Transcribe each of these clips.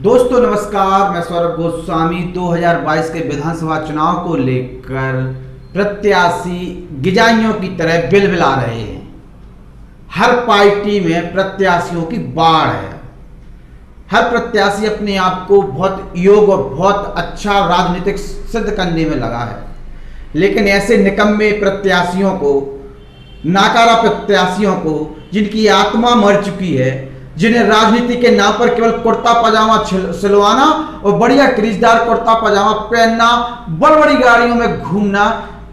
दोस्तों नमस्कार, मैं सौरभ गोस्वामी 2022 के विधानसभा चुनाव को लेकर प्रत्याशी गिजाइयों की तरह बिलबिला रहे हैं। हर पार्टी में प्रत्याशियों की बाढ़ है। हर प्रत्याशी अपने आप को बहुत योग्य और बहुत अच्छा राजनीतिक सिद्ध करने में लगा है, लेकिन ऐसे निकम्मे प्रत्याशियों को, नाकारा प्रत्याशियों को, जिनकी आत्मा मर चुकी है, जिन्हें राजनीति के नाम पर केवल कुर्ता पजामा सिलवाना और बढ़िया क्रीजदार कुर्ता पजामा पहनना, बड़ी बड़ी गाड़ियों में घूमना,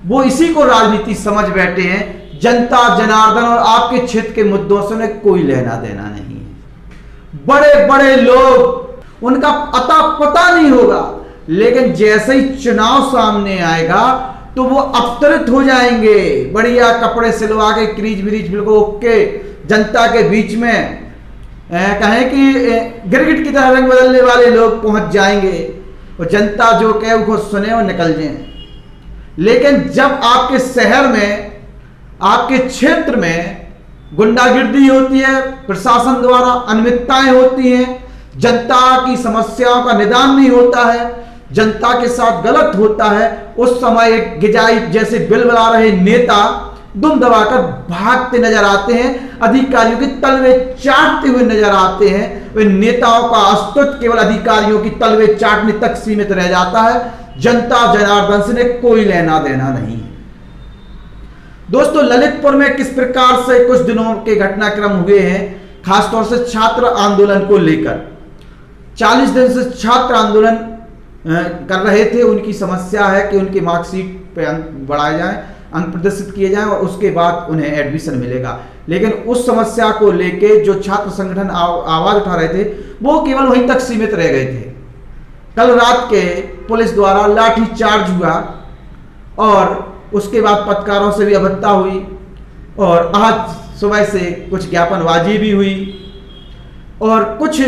वो इसी को राजनीति समझ बैठे हैं। जनता जनार्दन और आपके क्षेत्र के मुद्दों से उन्हें कोई लेना देना नहीं है। बड़े बड़े लोग, उनका अता पता नहीं होगा, लेकिन जैसे ही चुनाव सामने आएगा तो वो अवतरित हो जाएंगे। बढ़िया कपड़े सिलवा के क्रीज ब्रीज बिल्कुल ओके, जनता के बीच में कहें कि गिरगिट की तरह रंग बदलने वाले लोग पहुंच जाएंगे और जनता जो कहे वो सुने और निकल जाए। लेकिन जब आपके शहर में, आपके क्षेत्र में गुंडागिर्दी होती है, प्रशासन द्वारा अनियमितताएं होती हैं, जनता की समस्याओं का निदान नहीं होता है, जनता के साथ गलत होता है, उस समय एक गिजाई जैसे बिलबिला रहे नेता दुम दबाकर भागते नजर आते हैं, अधिकारियों की तलवे चाटते हुए नजर आते हैं। वे नेताओं का अस्तित्व केवल अधिकारियों की तलवे चाटने तक सीमित रह जाता है। जनता जनार्दन से कोई लेना देना नहीं है। दोस्तों, ललितपुर में किस प्रकार से कुछ दिनों के घटनाक्रम हुए हैं, खासतौर से छात्र आंदोलन को लेकर। 40 दिन से छात्र आंदोलन कर रहे थे। उनकी समस्या है कि उनकी मार्कशीट पे अंक बढ़ाए जाएं, अंक प्रदर्शित किए जाएं और उसके बाद उन्हें एडमिशन मिलेगा। लेकिन उस समस्या को लेके जो छात्र संगठन आवाज उठा रहे थे, वो केवल वहीं तक सीमित रह गए थे। कल रात के पुलिस द्वारा लाठी चार्ज हुआ और उसके बाद पत्रकारों से भी अभद्रता हुई और आज सुबह से कुछ ज्ञापनबाजी भी हुई और कुछ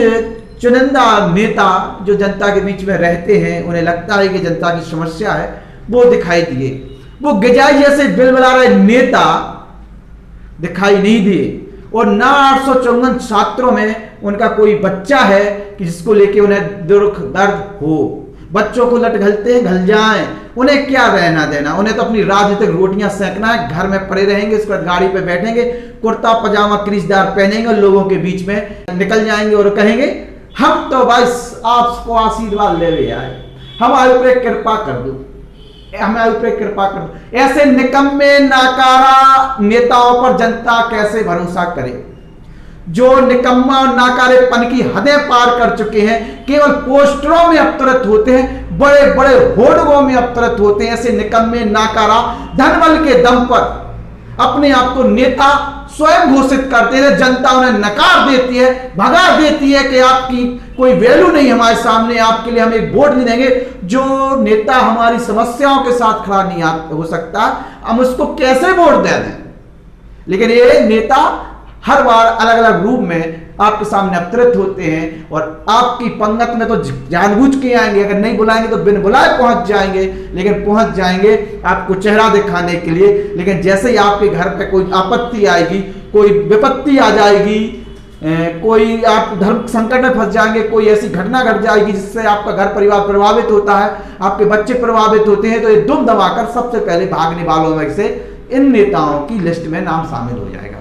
चुनिंदा नेता जो जनता के बीच में रहते हैं, उन्हें लगता है कि जनता की समस्या है, वो दिखाई दिए। वो गिजाई जैसे बिलबिला रहे नेता दिखाई नहीं दिए और ना 854 छात्रों में उनका कोई बच्चा है कि जिसको लेके उन्हें दुख दर्द हो। बच्चों को लट घलते हैं, घल जाएं, उन्हें क्या रहना देना। उन्हें तो अपनी राजनीतिक रोटियां सेकना है, घर में पड़े रहेंगे, उसके बाद गाड़ी पे बैठेंगे, कुर्ता पजामा क्रीजदार पहनेंगे और लोगों के बीच में निकल जाएंगे और कहेंगे हम तो बस आपको आशीर्वाद ले आए, हमारे ऊपर कृपा कर दो, हमारे ऊपर कृपा कर दो। ऐसे निकम्मे नाकारा नेताओं पर जनता कैसे भरोसा करे, जो निकम्मा और नाकारेपन की हदें पार कर चुके हैं, केवल पोस्टरों में अवतरित होते हैं, बड़े बड़े होर्डिंगों में अवतरित होते हैं। ऐसे निकम्मे नाकारा धनबल के दम पर अपने आप को नेता स्वयं घोषित करते हैं। जनता उन्हें नकार देती है, भगा देती है कि आपकी कोई वैल्यू नहीं हमारे सामने, आपके लिए हम एक वोट नहीं देंगे। जो नेता हमारी समस्याओं के साथ खड़ा नहीं हो सकता, हम उसको कैसे वोट दे दें। लेकिन ये नेता हर बार अलग अलग रूप में आपके सामने अवतरित होते हैं और आपकी पंगत में तो जानबूझ के आएंगे। अगर नहीं बुलाएंगे तो बिन बुलाए पहुंच जाएंगे, लेकिन पहुंच जाएंगे आपको चेहरा दिखाने के लिए। लेकिन जैसे ही आपके घर पे कोई आपत्ति आएगी, कोई विपत्ति आ जाएगी, कोई आप धर्म संकट में फंस जाएंगे, कोई ऐसी घटना घट जाएगी जिससे आपका घर परिवार प्रभावित होता है, आपके बच्चे प्रभावित होते हैं, तो ये दुम दबाकर सबसे पहले भागने वालों में से इन नेताओं की लिस्ट में नाम शामिल हो जाएगा।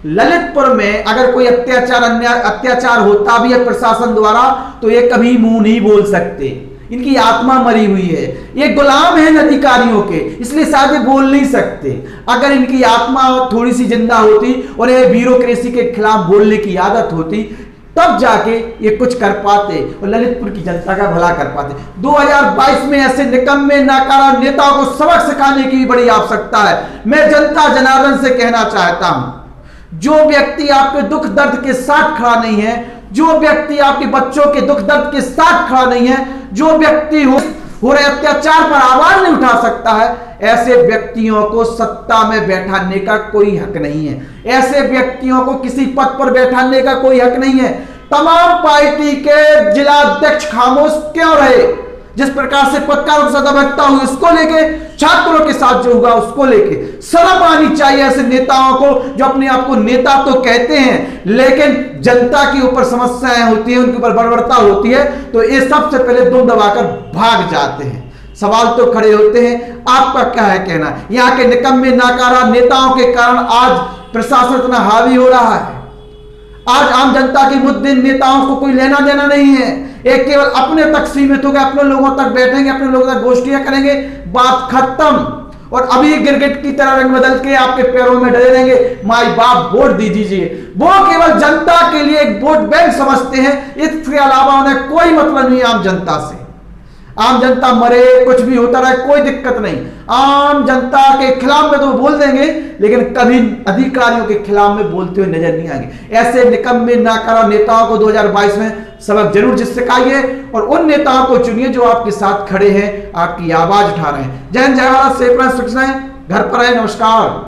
ललितपुर में अगर कोई अत्याचार होता भी है प्रशासन द्वारा, तो ये कभी मुंह नहीं बोल सकते। इनकी आत्मा मरी हुई है, ये गुलाम है अधिकारियों के, इसलिए शायद ये बोल नहीं सकते। अगर इनकी आत्मा थोड़ी सी जिंदा होती और ये ब्यूरोक्रेसी के खिलाफ बोलने की आदत होती, तब जाके ये कुछ कर पाते और ललितपुर की जनता का भला कर पाते। 2022 में ऐसे निकम्मे नाकारा नेताओं को सबक सिखाने की बड़ी आवश्यकता है। मैं जनता जनार्दन से कहना चाहता हूं, जो व्यक्ति आपके दुख दर्द के साथ खड़ा नहीं है, जो व्यक्ति आपके बच्चों के दुख दर्द के साथ खड़ा नहीं है, जो व्यक्ति हो रहे अत्याचार पर आवाज नहीं उठा सकता है, ऐसे व्यक्तियों को सत्ता में बैठाने का कोई हक नहीं है। ऐसे व्यक्तियों को किसी पद पर बैठाने का कोई हक नहीं है। तमाम पार्टी के जिला अध्यक्ष खामोश क्यों रहे? जिस प्रकार से पत्रकारों के साथ अभद्रता हुई उसको लेके, छात्रों के साथ जो हुआ उसको लेके शर्म आनी चाहिए ऐसे नेताओं को जो अपने आप को नेता तो कहते हैं लेकिन जनता के ऊपर समस्याएं होती हैं, उनके ऊपर बर्बरता होती है तो ये सबसे पहले दुम दबाकर भाग जाते हैं। सवाल तो खड़े होते हैं, आपका क्या है कहना? यहाँ के निकम्मे नाकारा नेताओं के कारण आज प्रशासन इतना हावी हो रहा है। आज आम जनता के मुद्दे नेताओं को कोई लेना देना नहीं है, एक केवल अपने तक सीमित हो गए, अपने लोगों तक बैठेंगे, अपने लोगों तक गोष्ठियां करेंगे, बात खत्म। और अभी गिरगिट की तरह रंग बदल के आपके पैरों में डले रहेंगे, माई बाप वोट दी दीजिए। वो केवल जनता के लिए एक वोट बैंक समझते हैं, इसके अलावा उन्हें कोई मतलब नहीं आम जनता से। आम जनता मरे, कुछ भी होता रहे, कोई दिक्कत नहीं। आम जनता के खिलाफ में तो बोल देंगे लेकिन कभी अधिकारियों के खिलाफ में बोलते हुए नजर नहीं आएंगे। ऐसे निकम्मे नाकारा नेताओं को 2022 में सबक जरूर सिखाइए और उन नेताओं को चुनिए जो आपके साथ खड़े हैं, आपकी आवाज उठा रहे हैं। जय हिंद, जय भारत, सेफ रहें, सुरक्षित रहें, घर पर रहें। नमस्कार।